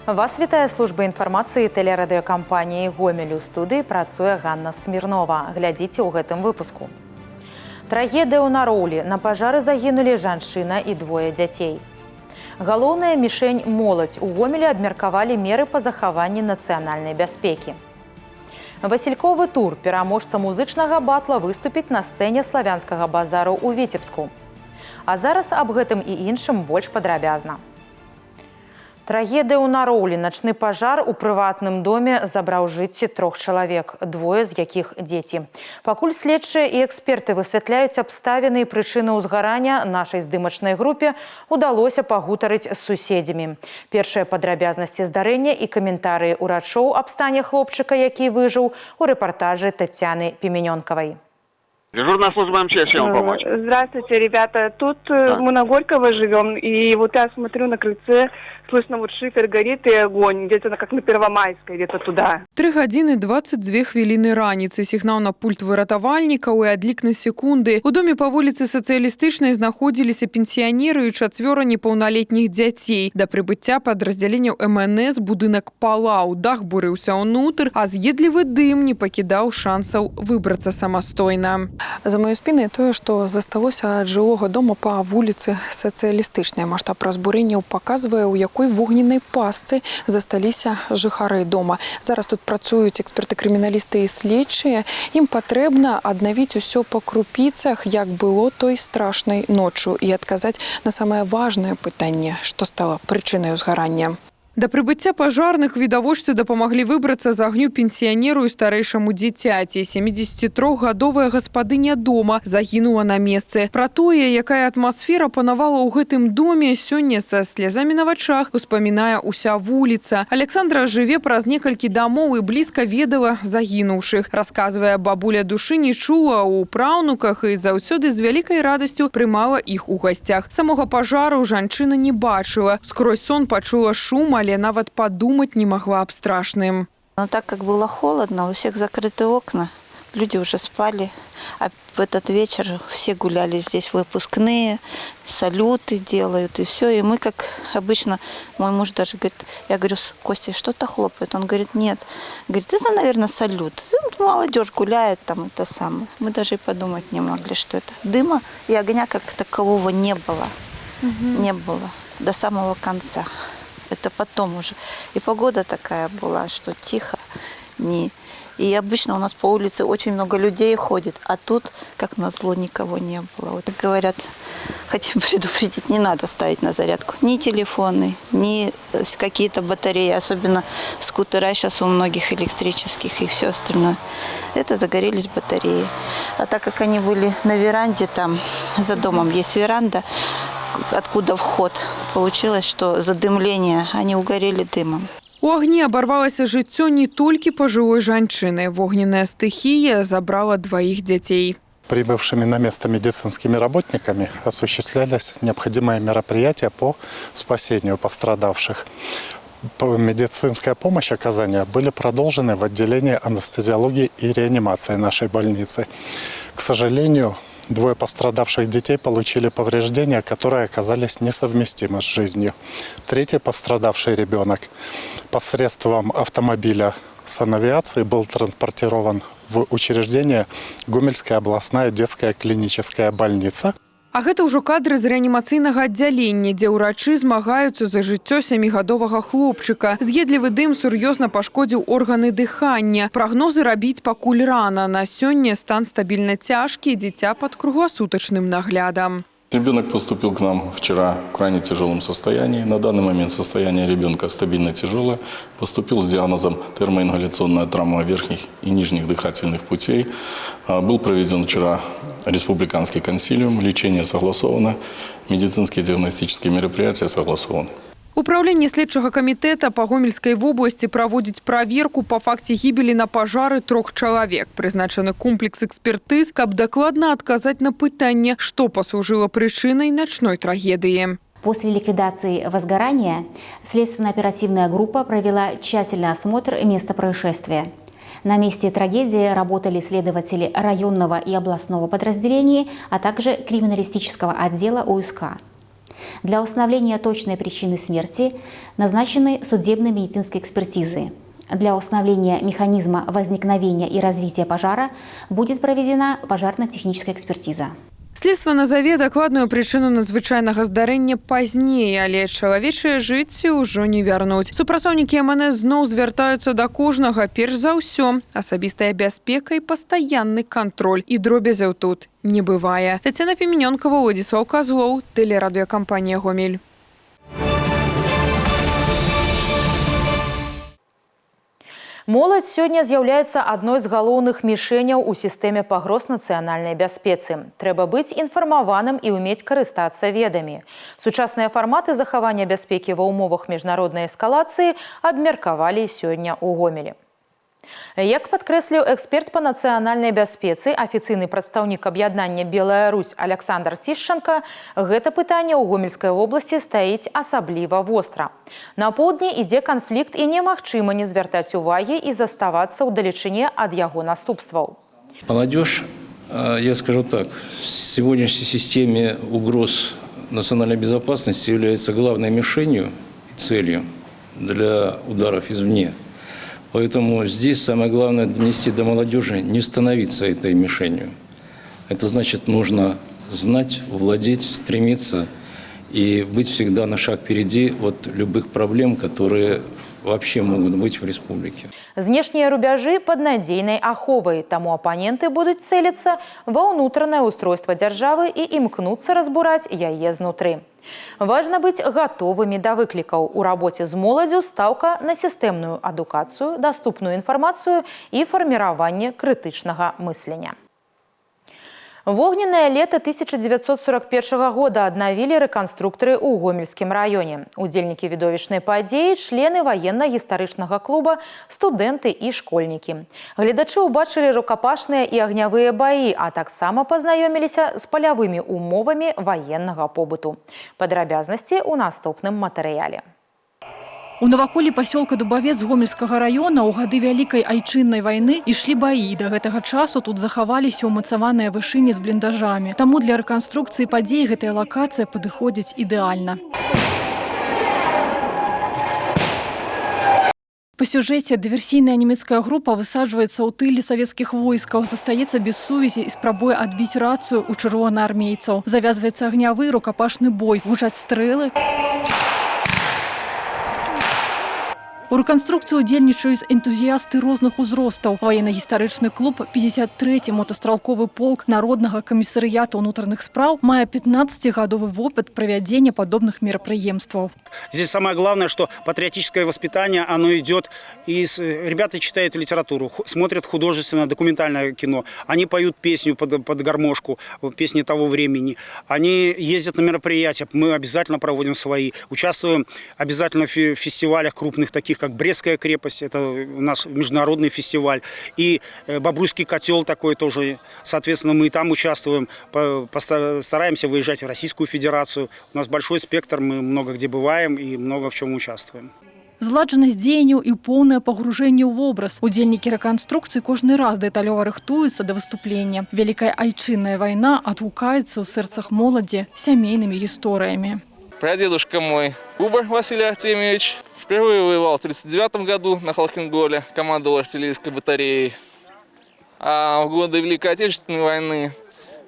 Вас вітае служба інфармацыі тэлерадыёкампаніі «Гомель». У студыі працуе Ганна Смірнова. Глядзіце ў гэтым выпуску. Трагедыя ў Нароўлі. На пажары загінулі жанчына і двое дзяцей. Галоўная мішень – моладзь. У Гомелі абмеркавалі меры па захаванні нацыянальнай бяспекі. Васільковы тур. Пераможца музычнага батла выступіць на сцэне славянскага базару ў Віцебску. А зараз аб гэтым і іншым больш падрабязна. Трагедыя ў Нароўлі. Начны пажар у прыватным доме забраў жыцці 3 чалавек, двое з якіх дзеці. Пакуль следчыя і эксперты высвятляюць абставіны і прычыны ўзгарання, нашай здымачнай групе удалося пагутарыць з суседзямі. Першыя падрабязнасці здарэння і каментарыі ўрачоў аб стане хлопчыка, які выжыў, у рэпартажы Таццяны Пимененковой. Дежурная служба МЧС, чем вам помочь? Здравствуйте, ребята. Тут мы на Горького живем, и вот я смотрю на крыльце, слышно вот шифер горит и огонь, где-то как на Первомайской, где-то туда. 3 гадзіны 22 хвіліны раніцы. Сігнал на пульт выратавальнікаў і адлік на секунды. У доме па вуліцы Сацыялістычнай знаходзіліся пенсіянеры і 4 непаўналетніх дзяцей. Да прыбыцця падраздзяленняў МНС будынак палаў, дах бурыўся ўнутр, а з'едлівы дым не пакідаў шансаў выбрацца самастойна. За маю спінай тое, што засталося ад жылога дома па вуліцы Сацыялістычнай. Маштаб разбурэнняў паказвае, у якой вогненнай пастцы засталіся жыхары дома. Зараз тут працуюць эксперты-крыміналісты і следчыя. Ім патрэбна аднавіць усё па крупіцах, як было той страшнай ноччу, і адказаць на самае важнае пытанне, што стала прычынай узгарання. Да прыбыцця пажарных відавочцы дапамаглі выбрацца з агню пенсіянеру і старэйшаму дзіцяці. 73-гадовая гаспадыня дома загінула на месцы. Пра тое, якая атмасфера панавала ў гэтым доме, сёння са слязамі на вачах успамінае ўся вуліца. Александра жыве праз некалькі дамоў і блізка ведала загінуўшых. Расказвае, бабуля душы не чула ў праўнуках і заўсёды з вялікай радасцю прымала іх у гасцях. Самога пажару жанчына не бачыла. Скрозь сон пачула шум, але нават подумать не могла об страшным. Но так как было холодно, у всех закрыты окна, люди уже спали. А в этот вечер все гуляли здесь выпускные, салюты делают и все. И мы, как обычно, мой муж даже говорит, я говорю, Костя, что-то хлопает? Он говорит, нет. Говорит, это, наверное, салют. Молодежь гуляет там, это самое. Мы даже и подумать не могли, что это. Дыма и огня как такового не было. Не было до самого конца. Это потом уже. И погода такая была, что тихо. И обычно у нас по улице очень много людей ходит, а тут, как назло, никого не было. Вот говорят, хотим предупредить, не надо ставить на зарядку ни телефоны, ни какие-то батареи, особенно скутера сейчас у многих электрических и все остальное. Это загорелись батареи. А так как они были на веранде, там за домом есть веранда, откуда вход. Получилось, что задымление, они угорели дымом. У агні абарвалася жыццё не толькі пажылой жанчыны. Вогненная стыхія забрала 2 дзяцей. Прибывшими на место медицинскими работниками осуществлялись необходимые мероприятия по спасению пострадавших. Медицинская помощь оказания были продолжены в отделении анестезиологии и реанимации нашей больницы. К сожалению, 2 пострадавших детей получили повреждения, которые оказались несовместимы с жизнью. 3-й пострадавший ребенок посредством автомобиля санавиации был транспортирован в учреждение Гомельская областная детская клиническая больница. А гэта ўжо кадры з рэанімацыйнага аддзялення, дзе ўрачы змагаюцца за жыццё 7-гадовага хлопчыка. З'едлівы дым сур'ёзна пашкодзіў органы дыхання. Прагнозы рабіць пакуль рана. На сёння стан стабільна цяжкі, дзіця пад кругласутачным наглядам. Ребенок поступил к нам вчера в крайне тяжелом состоянии. На данный момент состояние ребенка стабильно тяжелое. Поступил с диагнозом термоингаляционная травма верхних и нижних дыхательных путей. Был проведен вчера республиканский консилиум. Лечение согласовано. Медицинские диагностические мероприятия согласованы. Управленне следчага камітэта па Гомельскай вобласці праводзіць праверку па факце гібелі на пажары 3 чалавек. Прызначаны комплекс экспертыз, каб дакладна адказаць на пытанне, што паслужыла прычынай начной трагедыі. После ликвидации возгорания следственно-оперативная группа провела тщательный осмотр места происшествия. На месте трагедии работали следователи районного и областного подразделений, а также криминалистического отдела УСК. Для установления точной причины смерти назначены судебно-медицинские экспертизы. Для установления механизма возникновения и развития пожара будет проведена пожарно-техническая экспертиза. Следства назаве дакладную прычыну надзвычайнага здарэння пазней, але чалавечае жыцце ўжо не вярнуць. Супрацоўнікі МНС зноў звяртаюцца да кожнага, перш за ўсё. Асабістая бяспека і пастаянны кантроль. І дробязяў тут не бывае. Тацяна Піменёнкава, Владзіслаў Казлоў, тэлерадыёкампанія «Гомель». Моладзь сёння з'яўляецца адной з галоўных мішэняў у сістэме пагроз нацыянальнай бяспецы. Трэба быць інфармаваным і ўмець карыстацца ведамі. Сучасныя фарматы захавання бяспекі ва ўмовах міжнароднай эскалацыі абмеркавалі сёння ў Гомелі. Як падкрэсліў эксперт па нацыянальнай бяспецы, афіцыйны прадстаўнік аб'яднання «Белая Русь» Александр Тішченка, гэта пытанне ў Гомельскай вобласці стаіць асабліва востра. На поўдні ідзе канфлікт і немагчыма не звяртаць увагі і заставацца ў далечыне ад яго наступстваў. Молодежь, я скажу так, в сегодняшней системе угроз национальной безопасности является главной мишенью и целью для ударов извне. Поэтому здесь самое главное донести до молодежи, не становиться этой мишенью. Это значит, нужно знать, владеть, стремиться и быть всегда на шаг впереди от любых проблем, которые вообще могут быть в республике. Знешнія рубяжы пад надзейнай аховай, таму апаненты будуць цэліцца ва ўнутранае устройства дзяржавы і імкнуцца разбураць яе знутры. Важна быць гатовымі да выклікаў. У рабоце з моладзю стаўка на сістэмную адукацыю, даступную інфармацыю і фарміраванне крытычнага мыслення. Вогненное лето 1941 года аднавілі рэканструкторы ў Гомельскім раёне. Удзельнікі відовішчнай падзеі, члены ваенна-гістарычнага клуба, студэнты і школьнікі. Гледачы ўбачылі рукапашныя і агнявыя баі, а таксама пазнаёміліся з палявымі умовамі ваеннага побыту. Падрабязнасці ў наступным матэрыяле. У наваколлі пасёлка Дубавец Гомельскага района ў гады Вялікай айчыннай вайны ішлі баі. Да гэтага часу тут захаваліся ўмацаваныя вышыні з бліндажамі. Таму для рэканструкцыі падзей гэтая лакацыя падыходзіць ідэальна. По сюжэце дыверсійная нямецкая група высаджваецца ў тыле савецкіх войскаў, застаецца без сувязі і спрабуе адбіць рацыю ў чырвонаармейцаў. Завязваецца агнявы рукапашны бой, гучаць стрэлы. У рэканструкцыі удзельнічаюць энтузіясты розных узростаў. Ваенна-гістарычны клуб 53-й мотостралковы полк Народнага камісарыята ўнутраных спраў мае 15-гадовы вопыт правядзення падобных мерапрыемстваў. Здесь самое главное, что патриотическое воспитание, оно идет из... Ребята читают литературу, смотрят художественное, документальное кино. Они поют песню под гармошку, песни того времени. Они ездят на мероприятия, мы обязательно проводим свои. Участвуем обязательно в фестивалях крупных, таких как Брестская крепость, это у нас международный фестиваль. И Бобруйский котел такой тоже. Соответственно, мы и там участвуем. Стараемся выезжать в Российскую Федерацию. У нас большой спектр, мы много где бываем и много в чем участвуем. Зладжанасць дзеянняў і поўнае пагружэнне ў вобраз. Удзельнікі рэканструкцыі кожны раз дэталёва рыхтуюцца да выступлення. Вялікая айчынная вайна адгукаецца ў сэрцах моладзі сямейнымі гісторыямі. Прадедушка мой, Кубар Василий Артемьевич, впервые воевал в 1939 году на Халкинголе, командовал артиллерийской батареей. А в годы Великой Отечественной войны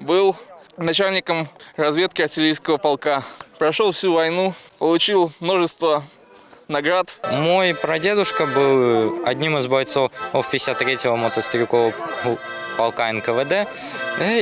был начальником разведки артиллерийского полка. Прошел всю войну, получил множество наград. Мой прадедушка был одним из бойцов 53-го мотострелкового полка НКВД.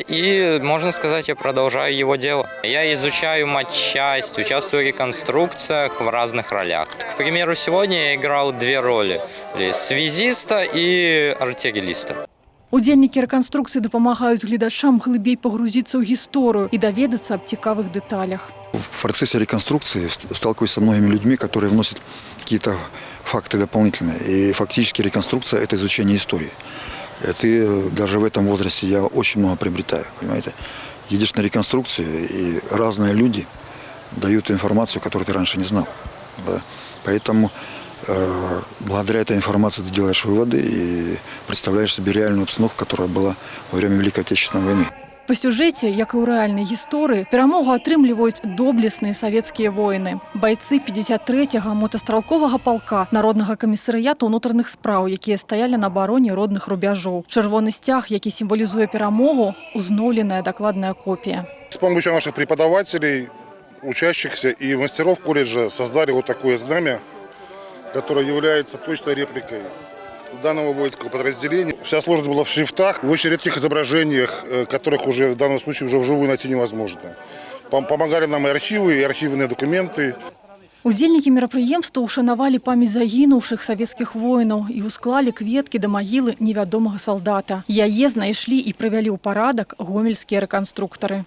И, можно сказать, я продолжаю его дело. Я изучаю матчасть, участвую в реконструкциях в разных ролях. К примеру, сегодня я играл две роли – связиста и артиллериста. Удзельнікі рэканструкцыі дапамагаюць гледачам глыбей пагрузіцца ў гісторыю і даведацца аб цікавых дэталях. В процессе реконструкции сталкиваюсь со многими людьми, которые вносят какие-то факты дополнительные. И фактически реконструкция – это изучение истории. Ты даже в этом возрасте я очень много приобретаю, понимаете. Едешь на реконструкцию, и разные люди дают информацию, которую ты раньше не знал. Да? Поэтому благодаря этой информации ты делаешь выводы и представляешь себе реальную обстановку, которая была во время Великой Отечественной войны. Па сюжэце, як і ў рэальнай гісторыі, перамогу атрымліваюць доблесныя савецкія воіны. Байцы 53-го мотастралковага палка Народнага камісарыяту ўнутраных спраў, якія стаялі на абароне родных рубяжоў. Чырвоны сцяг, які сімвалізуе перамогу, узноўленая дакладная копія. С помощью наших преподавателей, учащихся и мастеров колледжа создали вот такое знамя, которое является точной репликой данного воинского подразделения. Вся сложность была в шрифтах, в очень редких изображениях, которых уже в данном случае уже вживую найти невозможно. Помогали нам и архивы, и архивные документы. Удзельнікі мерапрыемства ушанавалі памяць загінуўшых савецкіх воінаў і усклалі кветкі да магілы невядомага салдата. Яе знайшлі і прывялі ў парадак гомельскія рэканструктары.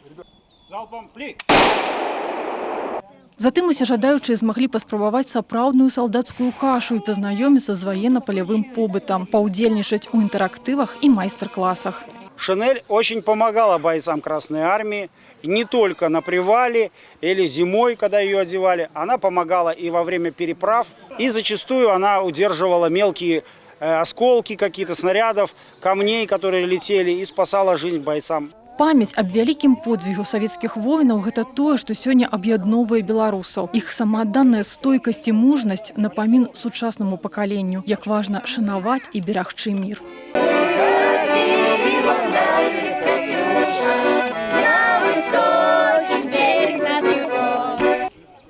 Затым усе жадаючыя змаглі паспрабаваць сапраўдную салдацкую кашу і пазнаёміцца з военно-полевым побытам, паўдзельнічаць у інтэрактывах і майстар-класах. Шинель очень помогала бойцам Красной Армии, не только на привале или зимой, когда ее одевали. Она помогала и во время переправ, и зачастую она удерживала мелкие осколки какие-то снарядов, камней, которые летели, и спасала жизнь бойцам. Памяць аб вялікім подзвігу савецкіх воінаў – гэта тое, што сёння аб'ядноўвае беларусаў. Іх самаадданая стойкасць і мужнасць напамін сучаснаму пакаленню, як важна шанаваць і берагчы мір.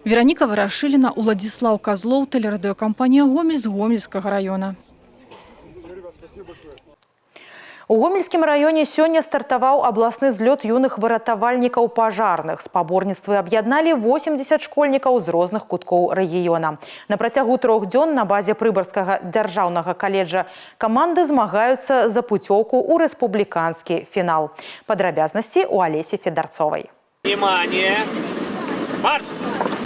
Вераніка Варашыліна, Уладзіслаў Казлоў, тэлерадыёкампанія «Гомель» з Гомельскага раёна. У Гомельскім раёне сёння стартаваў абласны злёт юных выратавальнікаў пажарных. Спаборніцтвы аб'ядналі 80 школьнікаў з розных куткоў рэгіёна. На працягу 3 дзён на базе Прыбарскага дзяржаўнага каледжа каманды змагаюцца за пуцёўку ў рэспубліканскі фінал. Падрабязнасці у Алесі Федарцовай. Внимание! Марш!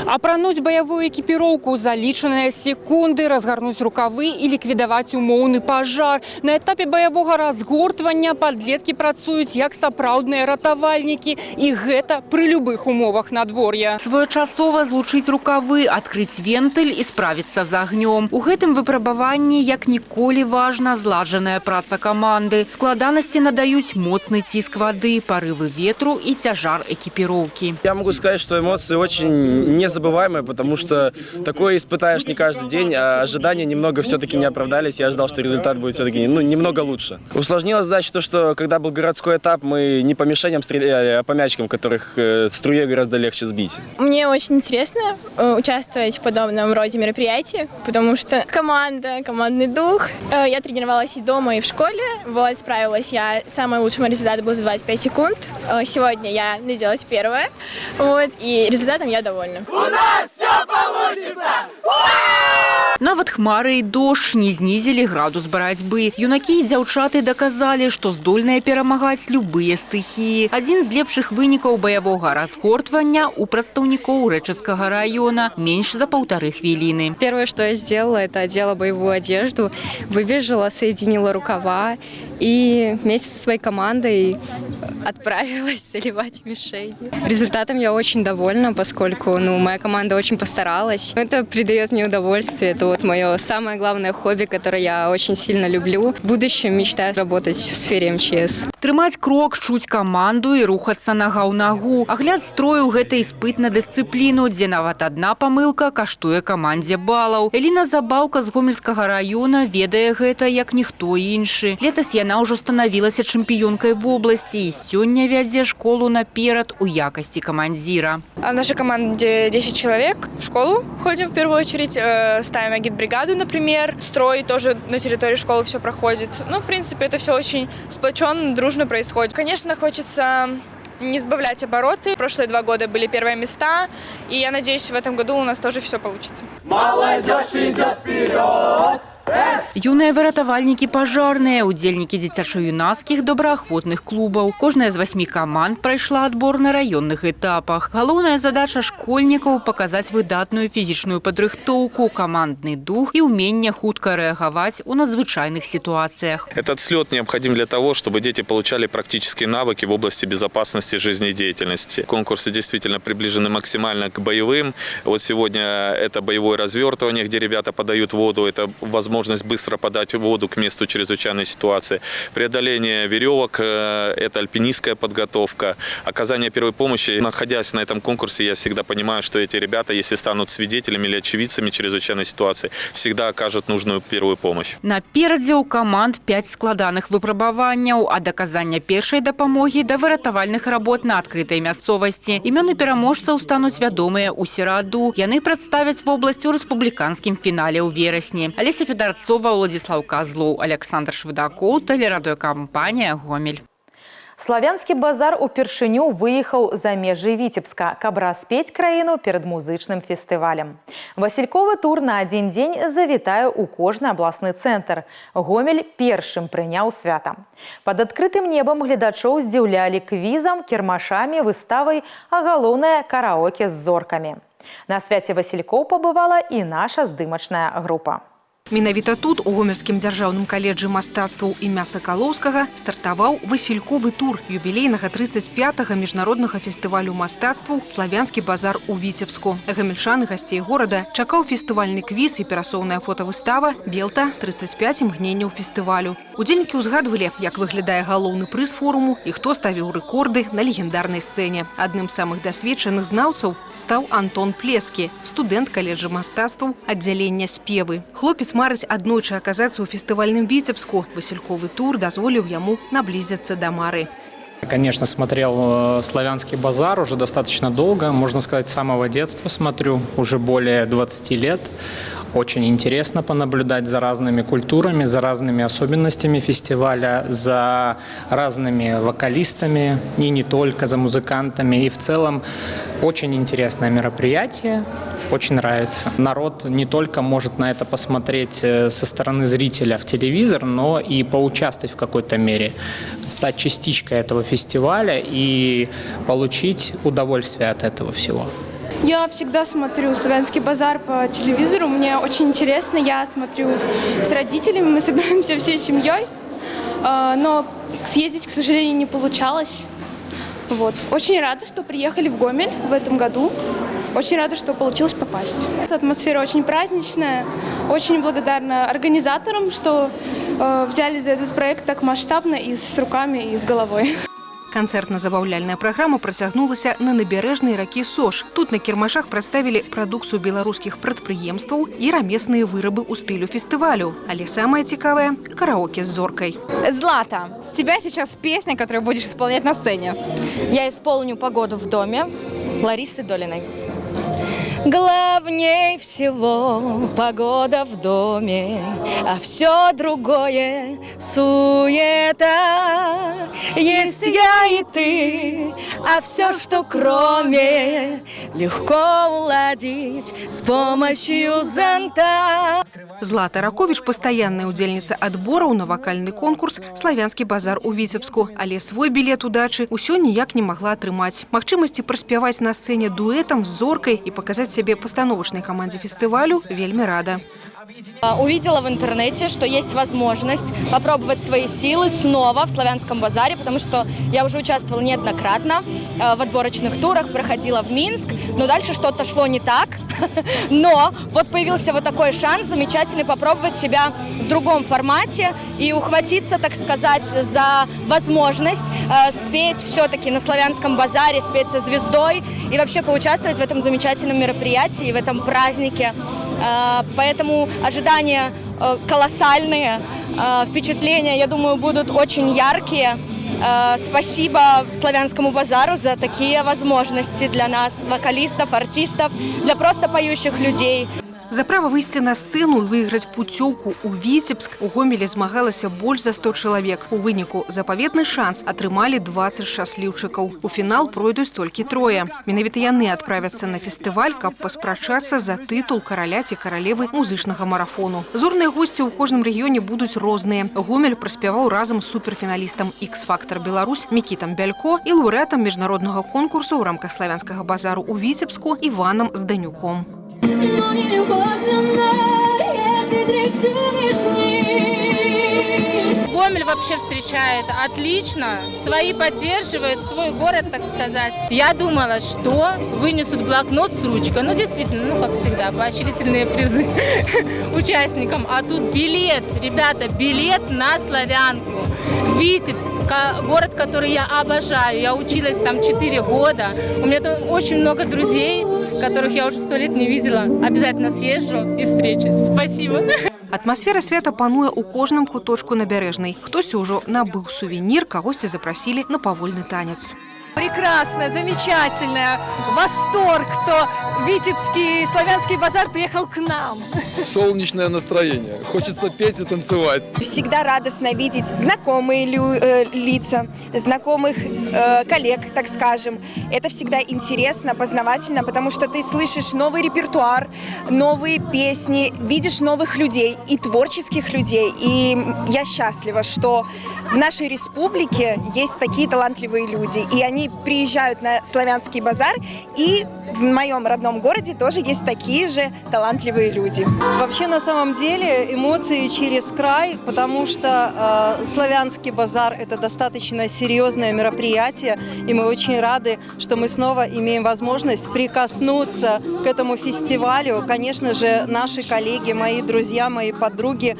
Апрануць баявую экіпіроўку за лічаныя секунды, разгарнуць рукавы і ліквідаваць умоўны пажар. На этапе баявога разгортвання падлеткі працуюць як сапраўдныя ратавальнікі, і гэта пры любых умовах надвор'я. Своечасова злучыць рукавы, адкрыць вентыль і справіцца з агнём. У гэтым выпрабаванні як ніколі важна зладжаная праца каманды. Складанасці надаюць моцны ціск вады, парывы ветру і цяжар экіпіроўкі. Я могу сказать, что эмоции очень незабываемые, потому что такое испытаешь не каждый день, а ожидания немного все-таки не оправдались. Я ожидал, что результат будет все-таки немного лучше. Усложнилась задача то, что когда был городской этап, мы не по мишеням стреляли, а по мячикам, которых струе гораздо легче сбить. Мне очень интересно участвовать в подобном роде мероприятий, потому что командный дух. Я тренировалась и дома, и в школе. Вот, справилась я. Самый лучший результат был за 25 секунд. Сегодня я наделась первая. Вот, и результатом я довольна. У нас все получится! Нават хмары і дождж не знізілі градус барацьбы. Юнакі і дзяўчаты даказалі, што здольныя перамагаць любыя стыхіі. Адзін з лепшых вынікаў баявога разгортвання у прадстаўнікоў Рэчыцкага раёна меньше за 1,5 хвіліны. Первое, что я сделала, это одела боевую одежду, выбежала, соединила рукава и вместе со своей командой отправилась заливать мишень. Результатом я очень довольна, поскольку моя команда очень постаралась. Это придает мне удовольствие. Это вот мое самое главное хобби, которое я очень сильно люблю. В будущем мечтаю работать в сфере МЧС. Трымаць крок, чуць каманду і рухацца нага ў нагу. Агляд строю – гэта іспыт на дысцыпліну, дзе нават адна памылка каштуе камандзе балаў. Эліна Забаўка з Гомельскага раёна ведае гэта як ніхто іншы. Летась яна ўжо станавілася чэмпіёнкай вобласці і сёння вядзе школу наперад у якасці камандзіра. В нашей команде 10 человек. В школу ходим в первую очередь, ставим агитбригаду, например. Строй тоже на территории школы все проходит. В принципе, это все очень сплоченно, дружно происходит. Конечно, хочется не сбавлять обороты. Прошлые 2 года были первые места, и я надеюсь, в этом году у нас тоже все получится. Молодежь идет вперед! Юныя выратавальнікі пажарныя, удзельнікі дзіцяча-юнацкіх добраахвотных клубаў. Кожная з 8 каманд прайшла адбор на раённых этапах. Галоўная задача школьнікаў – паказаць выдатную фізічную падрыхтоўку, камандны дух і ўменне хутка рэагаваць у надзвычайных ситуациях. Этот слет необходим для того, чтобы дети получали практические навыки в области безопасности жизнедеятельности. Конкурсы действительно приближены максимально к боевым. Вот сегодня это боевое развертывание, где ребята подают воду. Это возможность возможность быстро подать воду к месту чрезвычайной ситуации, преодоление веревок, это альпинистская подготовка, оказание первой помощи. Находясь на этом конкурсе, я всегда понимаю, что эти ребята, если станут свидетелями или очевидцами чрезвычайной ситуации, всегда окажут нужную первую помощь. Наперадзе у команд 5 складаных выпрабаванняў ад аказання першай дапамогі да выратавальных работ на адкрытай мясцовасці. Імёны пераможцаў стануць вядомыя ў сераду. Яны прадставяць вобласць у рэспубліканскім фінале ў верасні. Алеся Федарцова, Уладзіслаў Казлоў, Александр Швыдакоў, тэлерадыёкампанія «Гомель». Славянскі базар упершыню выехаў за межы Віцебска, каб распець краіну перад музычным фестывалем. Васільковы тур на адзін дзень завітае ў кожны абласны цэнтр. Гомель першым прыняў свята. Пад адкрытым небам гледачоў здзіўлялі квізам, кірмашамі, выставай, а галоўнае караоке з зоркамі. На свяце Васількоў пабывала і наша здымачная група. Менавіта тут, у Гомельскім дзяржаўным каледжы мастацтваў імя Сакалоўскага, стартаваў васільковы тур юбілейнага 35-га міжнароднага фестывалю мастацтваў «Славянскі базар» у Віцебску. Гамельчан і гасцей горада чакаў фестывальны квіз і перасоўная фотавыстава «Белта. 35 імгненняў фестывалю». Удзельнікі ўзгадвалі, як выглядае галоўны прыз форуму і хто ставіў рэкорды на легендарнай сцэне. Адным з самых дасведчаных знаўцаў стаў Антон Плескі, студэнт каледжа мастацтваў аддзялення спевы. Хлопец марыць аднойчы аказацца ў фестывальным Віцебску. Васільковы тур дазволіў яму наблизиться до Мары. Конечно, смотрел «Славянский базар» уже достаточно долго, можно сказать, с самого детства смотрю, уже более 20 лет. Очень интересно понаблюдать за разными культурами, за разными особенностями фестиваля, за разными вокалистами, и не только, за музыкантами. И в целом очень интересное мероприятие, очень нравится. Народ не только может на это посмотреть со стороны зрителя в телевизор, но и поучаствовать в какой-то мере, стать частичкой этого фестиваля и получить удовольствие от этого всего. Я всегда смотрю «Славянский базар» по телевизору. Мне очень интересно. Я смотрю с родителями. Мы собираемся всей семьей. Но съездить, к сожалению, не получалось. Вот. Очень рада, что приехали в Гомель в этом году. Очень рада, что получилось попасть. Атмосфера очень праздничная. Очень благодарна организаторам, что взяли за этот проект так масштабно и с руками, и с головой. Канцэртна-забаўляльная праграма працягнулася на набярэжнай ракі Сош. Тут на кірмашах прадставілі прадукцыю беларускіх прадпрыемстваў і рамесныя вырабы ў стылю фестывалю. Але самае цікавае – караоке з зоркай. Злата, с тебя сейчас песня, которую будешь исполнять на сцене. Я исполню «Погоду в доме» Ларисы Долиной. Главней всего погода в доме, а все другое суета. Есть я и ты, а все, что кроме, легко уладить с помощью зонта. Злата Ракович – пастаянная удзельніца адбораў на вакальны конкурс «Славянскі базар» у Віцебску. Але свой білет удачы ўсё ніяк не магла атрымаць. Магчымасці праспяваць на сцэне дуэтам з зоркай і паказаць сябе пастановачнай камандзе фестывалю вельмі рада. Увидела в интернете, что есть возможность попробовать свои силы снова в «Славянском базаре», потому что я уже участвовала неоднократно в отборочных турах, проходила в Минск, но дальше что-то шло не так. Но вот появился вот такой шанс замечательный попробовать себя в другом формате и ухватиться, так сказать, за возможность спеть все-таки на «Славянском базаре», спеть со звездой и вообще поучаствовать в этом замечательном мероприятии, в этом празднике. Поэтому ожидания колоссальные, впечатления, я думаю, будут очень яркие. Спасибо «Славянскому базару» за такие возможности для нас, вокалистов, артистов, для просто поющих людей. За право выйсці на сцэну і выйграць пуцёўку ў Віцебск у Гомелі змагалася больш за 100 чалавек. У выніку запаветны шанс атрымалі 20 шчасліўчыкаў. У фінал пройдуць толькі трое. Менавіта яны адправяцца на фестываль, каб паспрачацца за тытул караля ці каралевы музычнага марафону. Зорныя госці ў кожным рэгіёне будуць розныя. Гомель праспяваў разам з суперфіналістам X-Factor Беларусь Мікітам Бялько і лаўрэатам міжнароднага конкурсу ў рамках «Славянскага базару» у Віцебску Іванам Зданюком. Но не любовь земная, если трясёшь нежней. Гомель вообще встречает отлично, свои поддерживают, свой город, так сказать. Я думала, что вынесут блокнот с ручкой. Ну, действительно, как всегда, поощрительные призы участникам. А тут билет, ребята, билет на Славянку. Витебск, город, который я обожаю. Я училась там 4 года. У меня там очень много друзей, которых я уже 100 лет не видела. Обязательно съезжу и встречусь. Спасибо. Атмасфера свята пануе у кожным куточку набярэжнай. Хтось ужо набыў сувенір, кагосьці запросили на павольны танец. Прекрасная, замечательная, восторг, что Витебский славянский базар приехал к нам. Солнечное настроение, хочется петь и танцевать. Всегда радостно видеть знакомые лица, знакомых коллег, так скажем. Это всегда интересно, познавательно, потому что ты слышишь новый репертуар, новые песни, видишь новых людей и творческих людей. И я счастлива, что в нашей республике есть такие талантливые люди, и они приезжают на Славянский базар, и в моем родном городе тоже есть такие же талантливые люди. Вообще, на самом деле, эмоции через край, потому что Славянский базар – это достаточно серьезное мероприятие, и мы очень рады, что мы снова имеем возможность прикоснуться к этому фестивалю. Конечно же, наши коллеги, мои друзья, мои подруги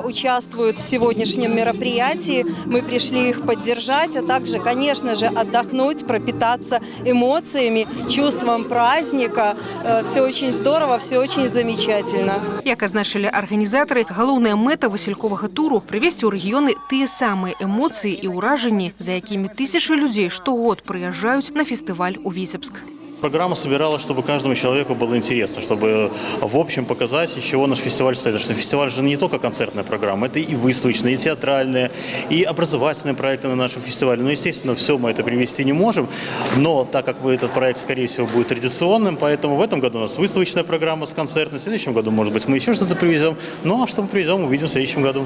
участвуют в сегодняшнем мероприятии. Мы пришли их поддержать, а также, конечно же, отдохнуть, пропитаться эмоциями, чувством праздника. Все очень здорово, все очень замечательно. Як азначылі арганізатары, галоўная мэта васільковага туру прывесці ў рэгіёны тыя самыя эмоцыі і ўражанні, за якімі тысячы людзей штогод прыязджаюць на фестываль у Витебск. Программа собиралась, чтобы каждому человеку было интересно, чтобы в общем показать, из чего наш фестиваль состоит. Что фестиваль же не только концертная программа, это и выставочные, и театральные, и образовательные проекты на нашем фестивале. Ну, естественно, все мы это привести не можем, но так как этот проект, скорее всего, будет традиционным, поэтому в этом году у нас выставочная программа с концертной, в следующем году, может быть, мы еще что-то привезем. Ну, а что мы привезем, увидим в следующем году.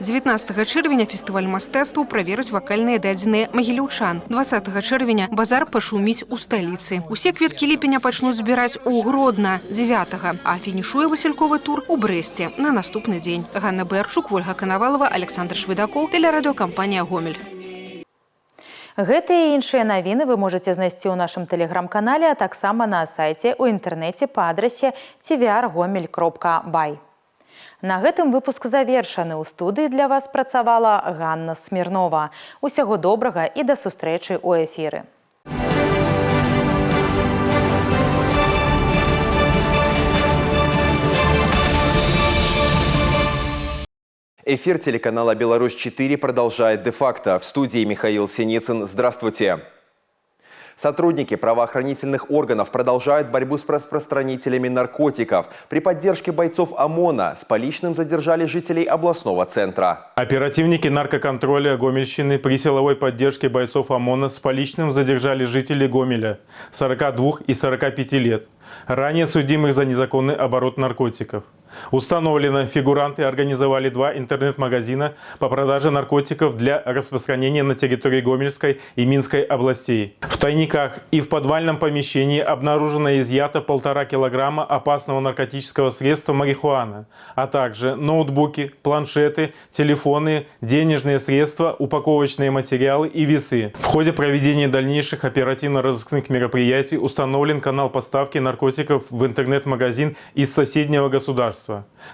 19 чэрвеня фестываль мастацтваў праверыць вакальныя дадзеныя магіляўчан. 20 чэрвеня базар пашуміць у сталіцы. Усе кветкі ліпеня пачнуць збіраць у Гродна 9, а фінішуе васільковы тур у Брэсце на наступны дзень. Ганна Бэрчук, Вольга Канавалова, Александр Швыдакоў, тэлерадыёкампанія «Гомель». Гэтыя і іншыя навіны вы можаце знайсці ў нашым тэлеграм-канале, а таксама на сайце ў інтэрнэце па адрасе tvr.gomel.by. На гэтым выпуск завершаны. У студыі для вас працавала Ганна Смірнова. Усяго добрага і да сустрэчы ў эфіры. Эфир телеканала «Беларусь-4» продолжает де-факто. В студии Михаил Синицын. Здравствуйте. Сотрудники правоохранительных органов продолжают борьбу с распространителями наркотиков. При поддержке бойцов ОМОНа с поличным задержали жителей областного центра. Оперативники наркоконтроля Гомельщины при силовой поддержке бойцов ОМОНа с поличным задержали жителей Гомеля 42 и 45 лет, ранее судимых за незаконный оборот наркотиков. Установлено, фигуранты организовали 2 интернет-магазина по продаже наркотиков для распространения на территории Гомельской и Минской областей. В тайниках и в подвальном помещении обнаружено и изъято 1,5 килограмма опасного наркотического средства марихуана, а также ноутбуки, планшеты, телефоны, денежные средства, упаковочные материалы и весы. В ходе проведения дальнейших оперативно-розыскных мероприятий установлен канал поставки наркотиков в интернет-магазин из соседнего государства,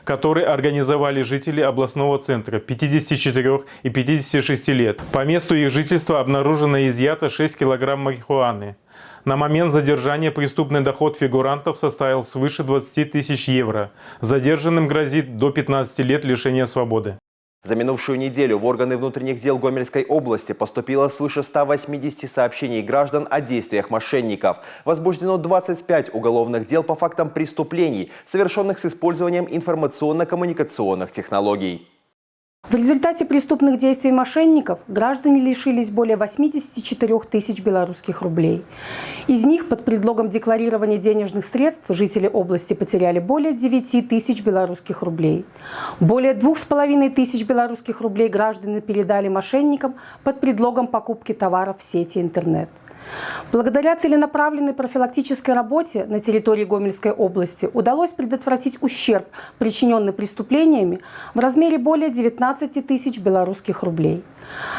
который организовали жители областного центра 54 и 56 лет. По месту их жительства обнаружено и изъято 6 килограмм марихуаны. На момент задержания преступный доход фигурантов составил свыше 20 тысяч евро. Задержанным грозит до 15 лет лишения свободы. За минувшую неделю в органы внутренних дел Гомельской области поступило свыше 180 сообщений граждан о действиях мошенников. Возбуждено 25 уголовных дел по фактам преступлений, совершенных с использованием информационно-коммуникационных технологий. В результате преступных действий мошенников граждане лишились более 84 тысяч белорусских рублей. Из них под предлогом декларирования денежных средств жители области потеряли более 9 тысяч белорусских рублей. Более 2,5 тысяч белорусских рублей граждане передали мошенникам под предлогом покупки товаров в сети интернет. Благодаря целенаправленной профилактической работе на территории Гомельской области удалось предотвратить ущерб, причиненный преступлениями, в размере более 19 тысяч белорусских рублей.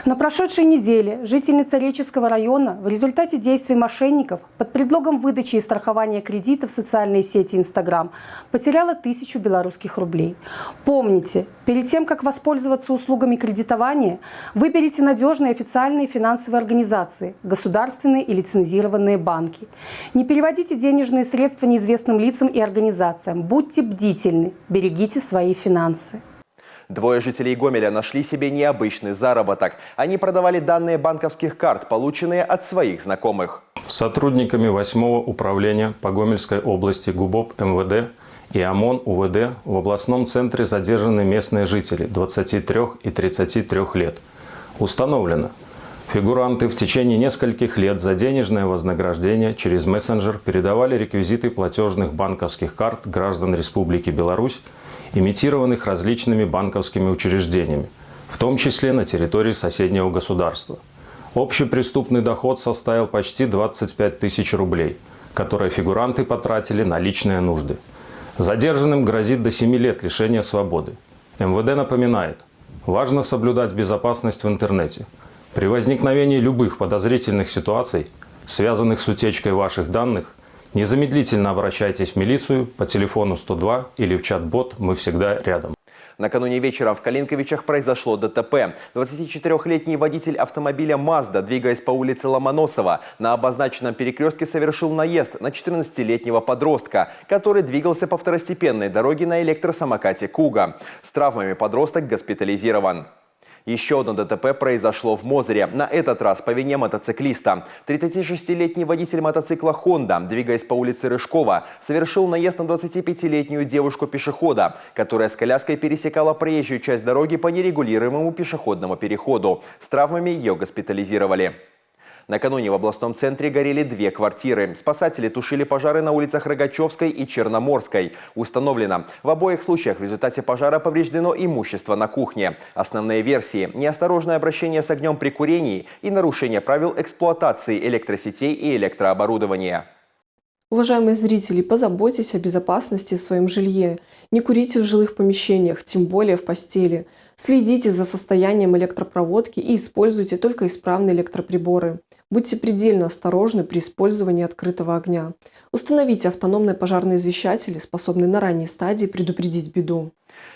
На прошедшей неделе жительница Реческого района в результате действий мошенников под предлогом выдачи и страхования кредита в социальные сети Instagram потеряла 1000 белорусских рублей. Помните, перед тем, как воспользоваться услугами кредитования, выберите надежные официальные финансовые организации, государственные и лицензированные банки. Не переводите денежные средства неизвестным лицам и организациям. Будьте бдительны, берегите свои финансы. Двое жителей Гомеля нашли себе необычный заработок. Они продавали данные банковских карт, полученные от своих знакомых. Сотрудниками 8-го управления по Гомельской области ГУБОП МВД и ОМОН УВД в областном центре задержаны местные жители 23 и 33 лет. Установлено, фигуранты в течение нескольких лет за денежное вознаграждение через мессенджер передавали реквизиты платежных банковских карт граждан Республики Беларусь, имитированных различными банковскими учреждениями, в том числе на территории соседнего государства. Общий преступный доход составил почти 25 тысяч рублей, которые фигуранты потратили на личные нужды. Задержанным грозит до 7 лет лишения свободы. МВД напоминает, важно соблюдать безопасность в интернете. При возникновении любых подозрительных ситуаций, связанных с утечкой ваших данных, незамедлительно обращайтесь в милицию по телефону 102 или в чат-бот «Мы всегда рядом». Накануне вечером в Калинковичах произошло ДТП. 24-летний водитель автомобиля «Мазда», двигаясь по улице Ломоносова, на обозначенном перекрестке совершил наезд на 14-летнего подростка, который двигался по второстепенной дороге на электросамокате «Куга». С травмами подросток госпитализирован. Еще одно ДТП произошло в Мозыре, на этот раз по вине мотоциклиста. 36-летний водитель мотоцикла «Хонда», двигаясь по улице Рыжкова, совершил наезд на 25-летнюю девушку-пешехода, которая с коляской пересекала проезжую часть дороги по нерегулируемому пешеходному переходу. С травмами ее госпитализировали. Накануне в областном центре горели 2 квартиры. Спасатели тушили пожары на улицах Рогачевской и Черноморской. Установлено, в обоих случаях в результате пожара повреждено имущество на кухне. Основные версии – неосторожное обращение с огнем при курении и нарушение правил эксплуатации электросетей и электрооборудования. Уважаемые зрители, позаботьтесь о безопасности в своем жилье. Не курите в жилых помещениях, тем более в постели. Следите за состоянием электропроводки и используйте только исправные электроприборы. Будьте предельно осторожны при использовании открытого огня. Установите автономные пожарные извещатели, способные на ранней стадии предупредить беду.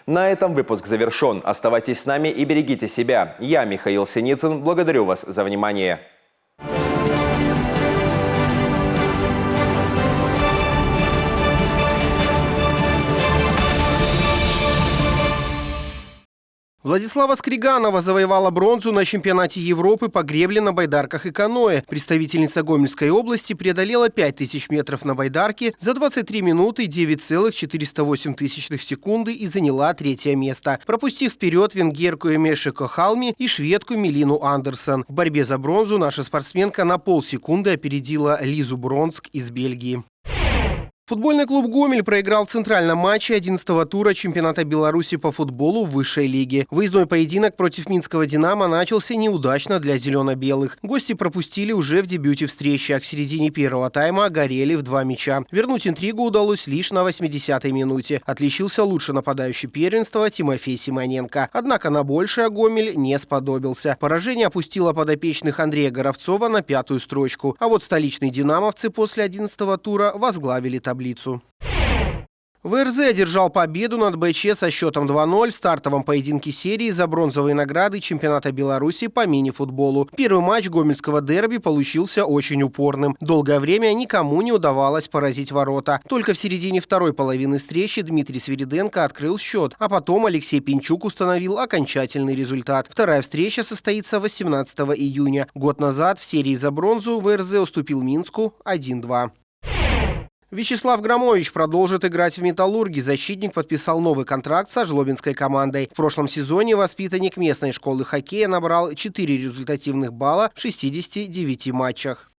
На этом выпуск завершен. Оставайтесь с нами и берегите себя. Я, Михаил Синицын, благодарю вас за внимание. Владислава Скриганова завоевала бронзу на чемпионате Европы по гребле на байдарках и каноэ. Представительница Гомельской области преодолела 5000 метров на байдарке за 23 минуты 9,408 секунды и заняла 3-е место, пропустив вперед венгерку Эмеше Кохалми и шведку Мелину Андерсон. В борьбе за бронзу наша спортсменка на полсекунды опередила Лизу Бронск из Бельгии. Футбольный клуб «Гомель» проиграл в центральном матче 11-го тура чемпионата Беларуси по футболу в высшей лиге. Выездной поединок против минского «Динамо» начался неудачно для зелено-белых. Гости пропустили уже в дебюте встречи, а к середине первого тайма горели в 2 мяча. Вернуть интригу удалось лишь на 80-й минуте. Отличился лучший нападающий первенства Тимофей Симоненко. Однако на большее «Гомель» не сподобился. Поражение опустило подопечных Андрея Горовцова на 5-ю строчку. А вот столичные «динамовцы» после 11-го тура возглавили таблицу. ВРЗ одержал победу над БЧ со счетом 2-0 в стартовом поединке серии за бронзовые награды чемпионата Беларуси по мини-футболу. Первый матч гомельского дерби получился очень упорным. Долгое время никому не удавалось поразить ворота. Только в середине второй половины встречи Дмитрий Свириденко открыл счет, а потом Алексей Пинчук установил окончательный результат. Вторая встреча состоится 18 июня. Год назад в серии за бронзу ВРЗ уступил Минску 1-2. Вячеслав Громович продолжит играть в «Металлурге». Защитник подписал новый контракт со жлобинской командой. В прошлом сезоне воспитанник местной школы хоккея набрал 4 результативных балла в 69 матчах.